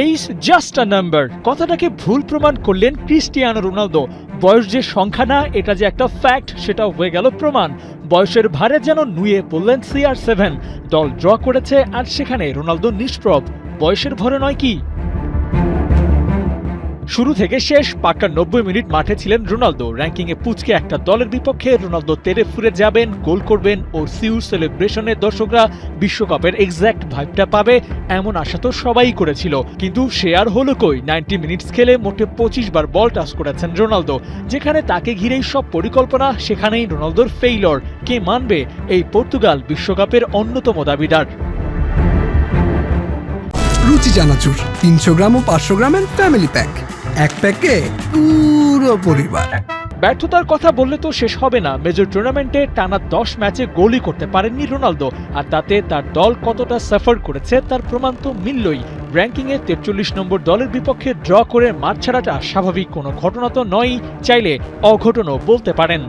Age just আ number কথাটাকে ভুল প্রমাণ করলেন ক্রিস্টিয়ানো রোনালদো। বয়স যে সংখ্যা না, এটা যে একটা ফ্যাক্ট সেটাও হয়ে গেল প্রমাণ। বয়সের ভারে যেন নুয়ে পড়লেন CR7। দল ড্র করেছে আর সেখানে রোনালদো নিষ্প্রভ। বয়সের ভরে নয় কি? শুরু থেকে শেষ পাক্কা 90 মিনিট মাঠে ছিলেন রোনালদো। র্যাঙ্কিংয়ে পুচকে একটা দলের বিপক্ষে রোনালদো তেড়ে ফুরে যাবেন, গোল করবেন ও সিউ সেলিব্রেশনে দর্শকরা বিশ্বকাপের এক্স্যাক্ট ভাইবটা পাবে এমন আশা তো সবাই করেছিল। কিন্তু সে আর হলো কই। 90 মিনিটস খেলে মোটে 25 বার বল টাচ করেছেন রোনালদো। যেখানে তাকে ঘিরেই সব পরিকল্পনা, সেখানেই রোনালদোর ফেইলর। কে মানবে? এই পর্তুগাল বিশ্বকাপের অন্যতম দাবিদার। রুচি চানাচুর 300 গ্রাম ও 500 গ্রামের ফ্যামিলি প্যাক, এক প্যাকে পুরো পরিবার। ব্যর্থতার কথা বললে তো শেষ হবে না। মেজর টুর্নামেন্টে টানা 10 ম্যাচে গোলই করতে পারেননি রোনালদো, আর তাতে তার দল কতটা সাফার করেছে তার প্রমাণ তো মিললই। র্যাঙ্কিংয়ে 43 নম্বর দলের বিপক্ষে ড্র করে মাঠ ছাড়াটা স্বাভাবিক কোনো ঘটনা তো নয়ই, চাইলে অঘটনও বলতে পারেন।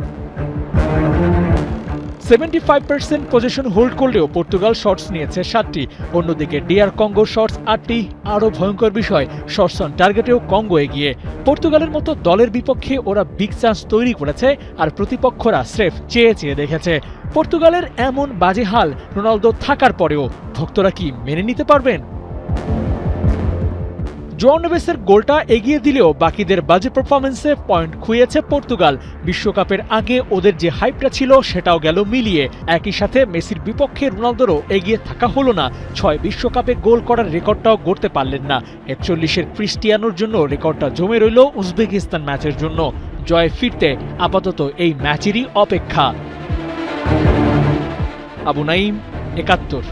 75% পজিশন হোল্ড করলেও পর্তুগাল শটস নিয়েছে 7টি। অন্যদিকে ডিআর কঙ্গো শটস 8টি। আরও ভয়ঙ্কর বিষয়, শটস অন টার্গেটেও কঙ্গো এগিয়ে। পর্তুগালের মতো দলের বিপক্ষে ওরা বিগ চান্স তৈরি করেছে, আর প্রতিপক্ষরা স্রেফ চেয়ে চেয়ে দেখেছে। পর্তুগালের এমন বাজে হাল রোনালদো থাকার পরেও ভক্তরা কি মেনে নিতে পারবেন? জোয়াও নেভেসের গোলটা এগিয়ে দিলেও বাকিদের বাজে পারফরম্যান্সে পয়েন্ট খুইয়েছে পর্তুগাল। বিশ্বকাপের আগে ওদের যে হাইপটা ছিল সেটাও গেল মিলিয়ে। একই সাথে মেসির বিপক্ষে রোনালদোরও এগিয়ে থাকা হলো না। 6 বিশ্বকাপে গোল করার রেকর্ডটাও গড়তে পারলেন না। 41-এর ক্রিস্টিয়ানোর জন্য রেকর্ডটা জমে রইল উজবেকিস্তান ম্যাচের জন্য। জয় ফিরতে আপাতত এই ম্যাচেরই অপেক্ষা। আবু নাইম, 71।